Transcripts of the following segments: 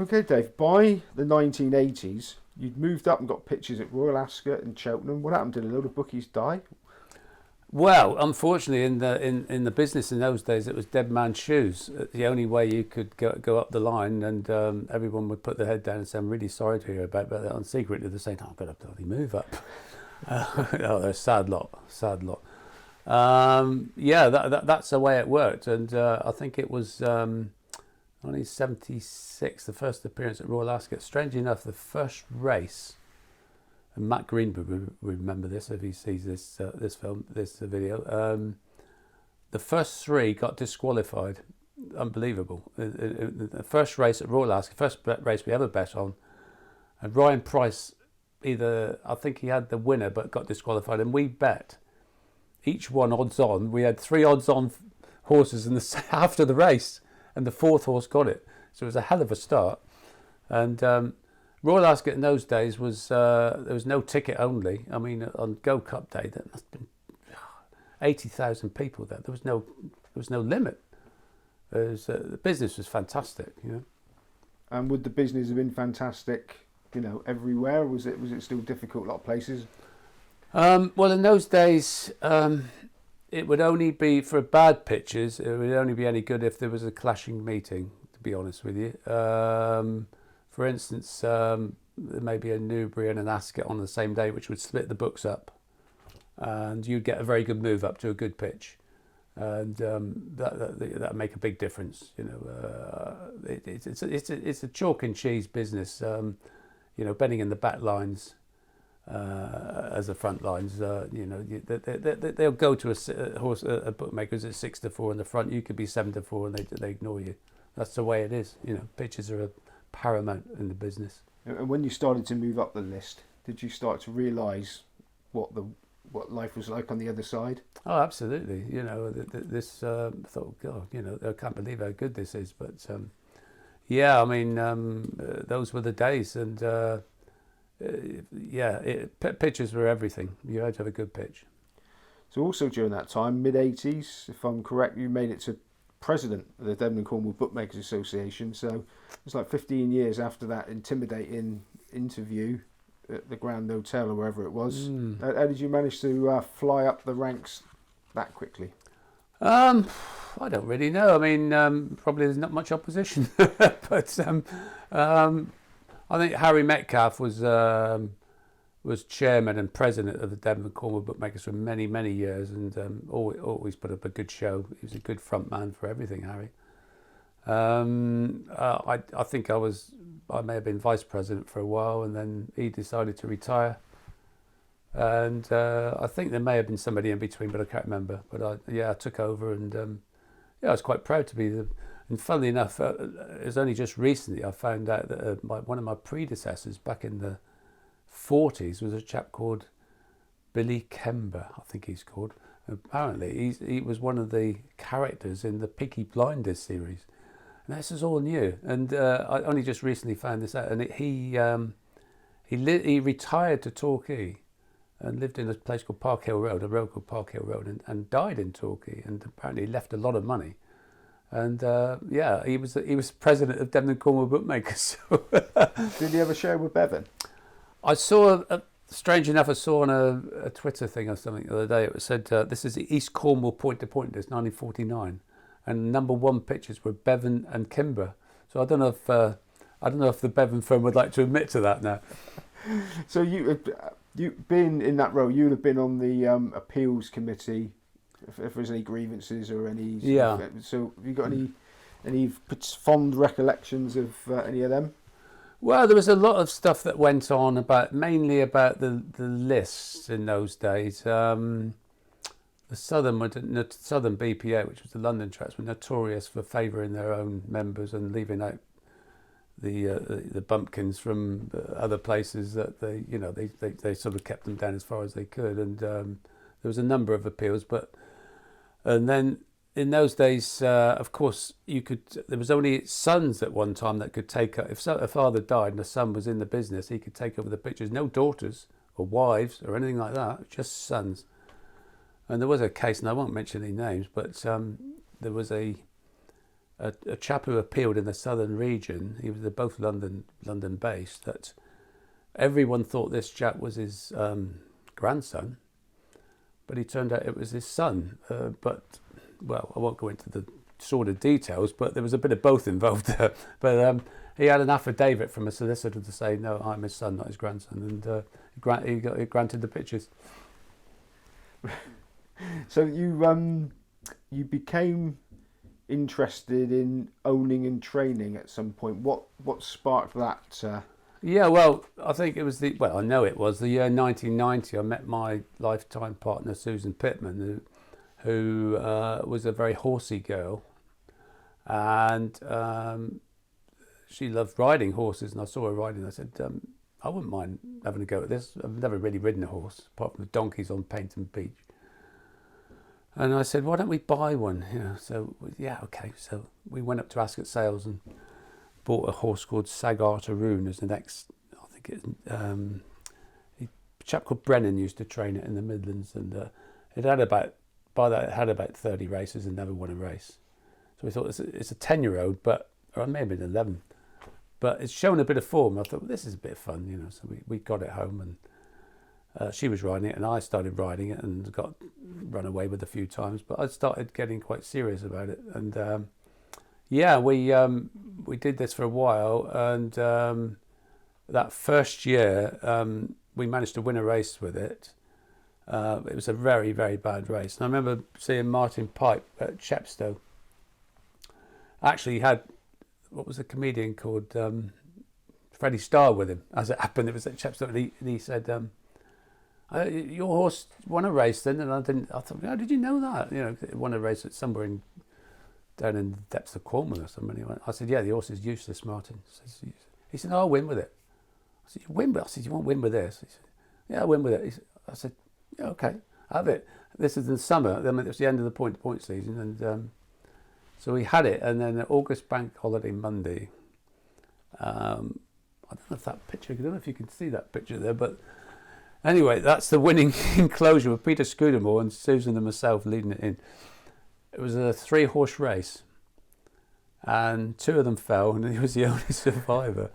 Okay, Dave, by the 1980s, you'd moved up and got pitches at Royal Ascot and Cheltenham. What happened? Did a load of bookies die? Well, unfortunately, in the business in those days, it was dead man's shoes. The only way you could go up the line, and everyone would put their head down and say, "I'm really sorry to hear about that." And secretly, they're saying, "Oh, I've got to bloody move up." Oh, they're a sad lot, sad lot. Yeah, that's the way it worked, and I think it was only 76, the first appearance at Royal Ascot. Strangely enough, the first race. And Matt Greenwood will remember this if he sees this video. The first three got disqualified. Unbelievable. The first race at Royal Ascot, first race we ever bet on, and Ryan Price I think he had the winner but got disqualified, and we bet each one odds on. We had 3 odds on horses after the race, and the 4th horse got it. So it was a hell of a start. And Royal Ascot in those days was there was no ticket only. I mean, on Go Cup Day, there must have been 80,000 people there. There was no limit. The business was fantastic, you know. And would the business have been fantastic, you know, everywhere? Or was it still difficult, a lot of places? Well, in those days, it would only be for bad pitches. It would only be any good if there was a clashing meeting. To be honest with you. For instance, there may be a Newbury and an Ascot on the same day, which would split the books up, and you'd get a very good move up to a good pitch, and that make a big difference. You know, it's a chalk and cheese business. You know, betting in the back lines as the front lines. You know, they'll go to a bookmakers at 6-4 in the front. You could be 7-4, and they ignore you. That's the way it is. You know, pitches are paramount in the business. And when you started to move up the list, did you start to realise what life was like on the other side? Oh, absolutely. You know, this I thought, God, you know, I can't believe how good this is. But yeah, I mean, those were the days, and pitches were everything. You had to have a good pitch. So also during that time, mid-80s, if I'm correct, you made it to president of the Devon and Cornwall Bookmakers Association. So it's like 15 years after that intimidating interview at the Grand Hotel or wherever it was. How did you manage to fly up the ranks that quickly? I don't really know. I mean, probably there's not much opposition, but I think Harry Metcalfe was chairman and president of the Devon and Cornwall Bookmakers for many, many years, and always put up a good show. He was a good front man for everything, Harry. I think I may have been vice president for a while, and then he decided to retire. And I think there may have been somebody in between, but I can't remember. But I took over, and I was quite proud to be and funnily enough, it was only just recently I found out that one of my predecessors back in the 40s was a chap called Billy Kimber, I think he's called. Apparently he was one of the characters in the Peaky Blinders series, and this is all new, and I only just recently found this out. And he retired to Torquay and lived in a place called Park Hill Road, a road called Park Hill Road, and died in Torquay, and apparently left a lot of money. And he was president of Devon and Cornwall Bookmakers. Did he ever share with Devon? I saw, strange enough, I saw on a Twitter thing or something the other day, it said, this is the East Cornwall point-to-point list, 1949, and number 1 pitches were Bevan and Kimber. So I don't know if the Bevan firm would like to admit to that now. So you been in that role, you'd have been on the appeals committee, if there's any grievances or any... So have you got any fond recollections of any of them? Well, there was a lot of stuff that went on mainly about the lists in those days. The Southern BPA, which was the London tracks, were notorious for favouring their own members and leaving out the bumpkins from other places that they sort of kept them down as far as they could. And there was a number of appeals, and then in those days, of course, there was only sons at one time that could take up. If a father died and a son was in the business, he could take over the pictures. No daughters or wives or anything like that, just sons. And there was a case, and I won't mention any names, but there was a a chap who appealed in the southern region. He was both London based. That everyone thought this chap was his grandson, but he turned out it was his son. But well, I won't go into the sordid details, but there was a bit of both involved there. But he had an affidavit from a solicitor to say, no, I'm his son, not his grandson, and he granted the pictures. So you became interested in owning and training at some point. What sparked that? Yeah, well, I think it was I know it was the year 1990. I met my lifetime partner, Susan Pittman, who was a very horsey girl, and she loved riding horses, and I saw her riding. I said, I wouldn't mind having a go at this. I've never really ridden a horse, apart from the donkeys on Paynton Beach. And I said, why don't we buy one? So yeah, okay. So we went up to Ascot Sales and bought a horse called Sagartaroon as the next. I think a chap called Brennan used to train it in the Midlands, and it had about 30 races and never won a race. So we thought it's a 10-year-old, but or maybe an 11, but it's shown a bit of form. I thought, well, this is a bit of fun, So we got it home, and she was riding it, and I started riding it, and got run away with a few times. But I started getting quite serious about it, and we did this for a while, and that first year we managed to win a race with it. It was a very, very bad race, and I remember seeing Martin Pipe at Chepstow. Actually, he had what was a comedian called Freddie Starr with him. As it happened, it was at Chepstow, and he said, your horse won a race then, and I thought, how did you know that? It won a race at somewhere down in the depths of Cornwall or something. I said, yeah, the horse is useless, Martin. He said, I'll win with it. I said, you win with it? I said, you won't win with this? He said, yeah, I'll win with it. I said, yeah, okay, have it. This is in summer. I mean, it was the end of the point season, and so we had it. And then August bank holiday Monday. I don't know if that picture. I don't know if you can see that picture there, but anyway, that's the winning enclosure with Peter Scudamore and Susan and myself leading it in. It was a 3-horse race, and 2 of them fell, and he was the only survivor.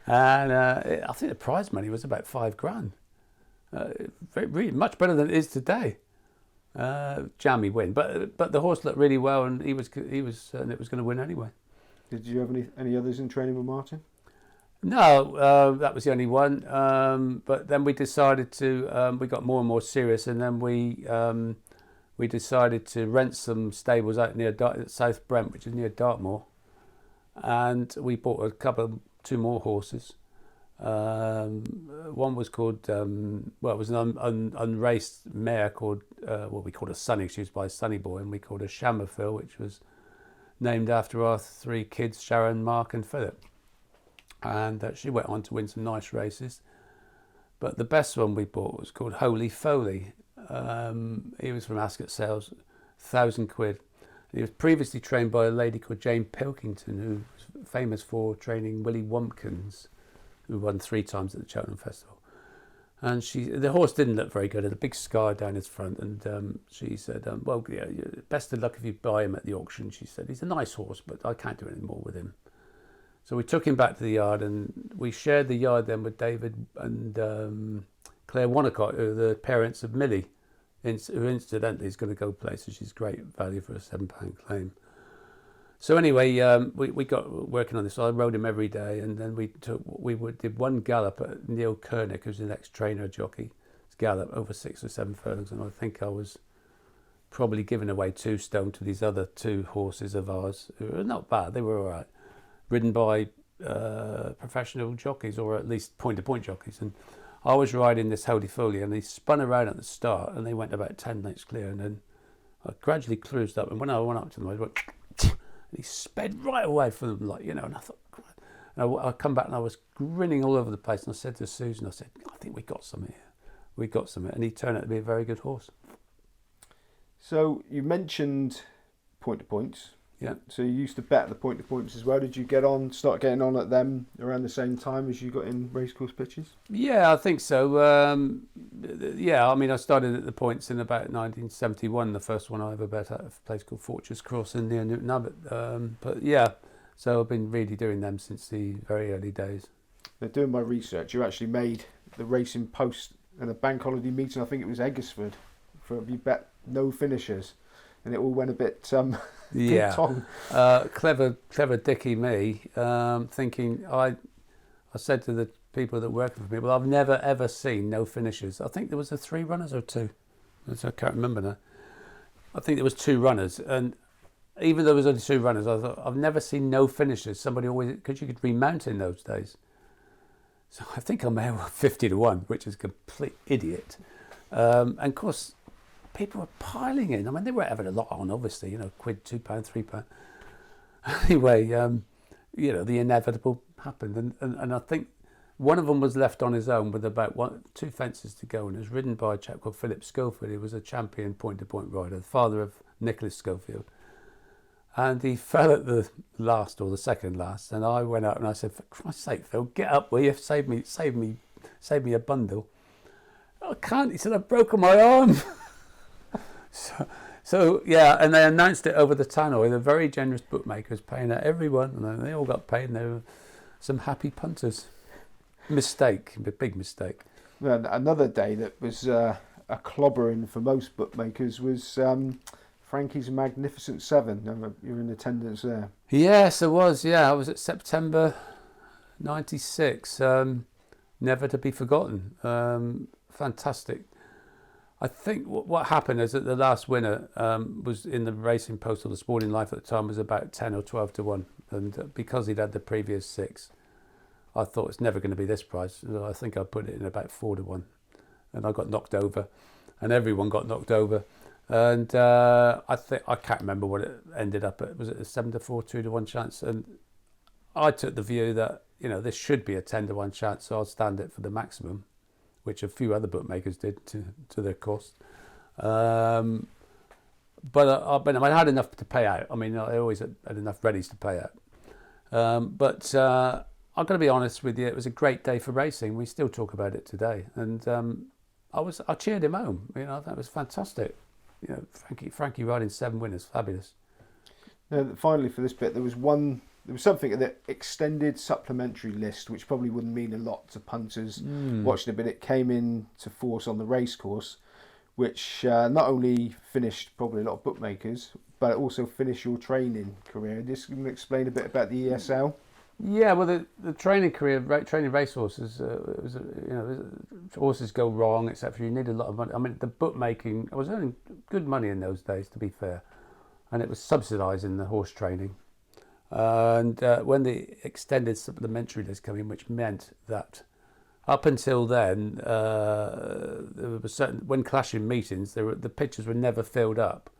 And I think the prize money was about $5,000. Really much better than it is today. Jammy win, but the horse looked really well, and he was and it was going to win anyway. Did you have any others in training with Martin? No, that was the only one. But then we decided to we got more and more serious, and then we decided to rent some stables out near South Brent, which is near Dartmoor, and we bought 2 more horses. One was called, it was an unraced mare called, we called a Sunny. She was by Sunny Boy, and we called her Shammerfill, which was named after our 3 kids, Sharon, Mark, and Philip. And she went on to win some nice races. But the best one we bought was called Holy Foley. He was from Ascot Sales, £1,000. He was previously trained by a lady called Jane Pilkington, who was famous for training Willie Wumpkins, who won 3 times at the Cheltenham Festival. And the horse didn't look very good, had a big scar down his front, and she said, well, yeah, best of luck if you buy him at the auction. She said, he's a nice horse, but I can't do any more with him. So we took him back to the yard, and we shared the yard then with David and Claire Wanacott, who are the parents of Millie, who incidentally is going to go places. She's great value for a £7 claim. So anyway, we got working on this. So I rode him every day, and then we did one gallop at Neil Kernick, who's the ex-trainer jockey. It's gallop over 6 or 7 furlongs, and I think I was probably giving away 2 stone to these other 2 horses of ours, who were not bad. They were all right, ridden by professional jockeys, or at least point-to-point jockeys. And I was riding this Holy Foley, and he spun around at the start, and they went about 10 lengths clear, and then I gradually cruised up, and when I went up to them, I went, he sped right away from them, and I thought, and I come back, and I was grinning all over the place, and I said to Susan, I said, I think we got something here. We got something, and he turned out to be a very good horse. So you mentioned point-to-points. Yeah. So you used to bet the point to points as well. Did you start getting on at them around the same time as you got in racecourse pitches? Yeah, I think so. Yeah, I mean, I started at the points in about 1971. The first one I ever bet at a place called Fortress Cross in near Newton Abbot. But yeah, so I've been really doing them since the very early days. Now, doing my research, you actually made the Racing Post and a bank holiday meeting. I think it was Eggersford. You bet no finishers, and it all went a bit. Yeah, Tom. clever Dickie me, thinking I said to the people that worked for me, well, I've never ever seen no finishers. I think there was 3 runners or 2. I can't remember now. I think there was 2 runners, and even though there was only 2 runners, I thought I've never seen no finishers. Somebody always, because you could remount in those days. So I think I may have won 50 to 1, which is a complete idiot. And of course, people were piling in. I mean, they were having a lot on, obviously, £1, £2, £3. Anyway, the inevitable happened. And I think one of them was left on his own with about 2 fences to go. And it was ridden by a chap called Phillips Schofield. He was a champion point-to-point rider, the father of Nicholas Schofield. And he fell at the last or the second last. And I went up and I said, for Christ's sake, Phil, get up, will you? Save me a bundle. I can't. He said, I've broken my arm. So yeah, and they announced it over the tannoy. The very generous bookmakers paying out everyone, and they all got paid, and there were some happy punters. Mistake, a big mistake. Well, another day that was a clobbering for most bookmakers was Frankie's Magnificent 7. You're in attendance there. Yes, I was. Yeah, I was at September '96. Never to be forgotten. Fantastic. I think what happened is that the last winner was in the Racing Post or the Sporting Life at the time was about 10 or 12 to 1. And because he'd had the previous 6, I thought it's never going to be this price. I think I put it in about 4 to 1. And I got knocked over. And everyone got knocked over. And I can't remember what it ended up at. Was it a 7 to 4, 2 to 1 chance? And I took the view that, this should be a 10 to 1 chance, so I'll stand it for the maximum, which a few other bookmakers did to their cost. But I had enough to pay out. I mean, I always had enough readies to pay out. But I've got to be honest with you, it was a great day for racing. We still talk about it today. And I cheered him home. That was fantastic. Frankie riding 7 winners, fabulous. Now, finally, for this bit, there was something in the extended supplementary list, which probably wouldn't mean a lot to punters watching it, but it came into force on the racecourse, which not only finished probably a lot of bookmakers, but also finished your training career. Just explain a bit about the ESL. Yeah, well, the training career, training racehorses, horses go wrong, etc. You need a lot of money. I mean, the bookmaking, I was earning good money in those days, to be fair, and it was subsidising the horse training. And when the extended supplementary list came in, which meant that up until then, there was when clashing meetings, the pitches were never filled up.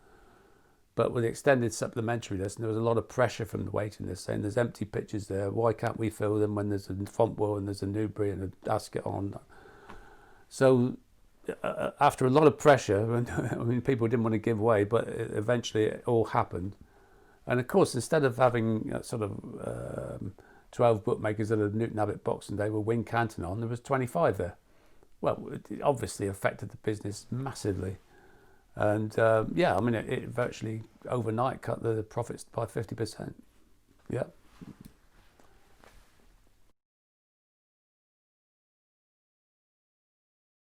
But with the extended supplementary list, there was a lot of pressure from the waiting list saying there's empty pitches there. Why can't we fill them when there's a Fontwell and there's a Newbury and a Ascot on? So after a lot of pressure, and people didn't want to give way, but eventually it all happened. And of course, instead of having 12 bookmakers at a Newton Abbot Boxing Day with Wing Canton on, there was 25 there. Well, it obviously affected the business massively. And it virtually overnight cut the profits by 50%. Yeah.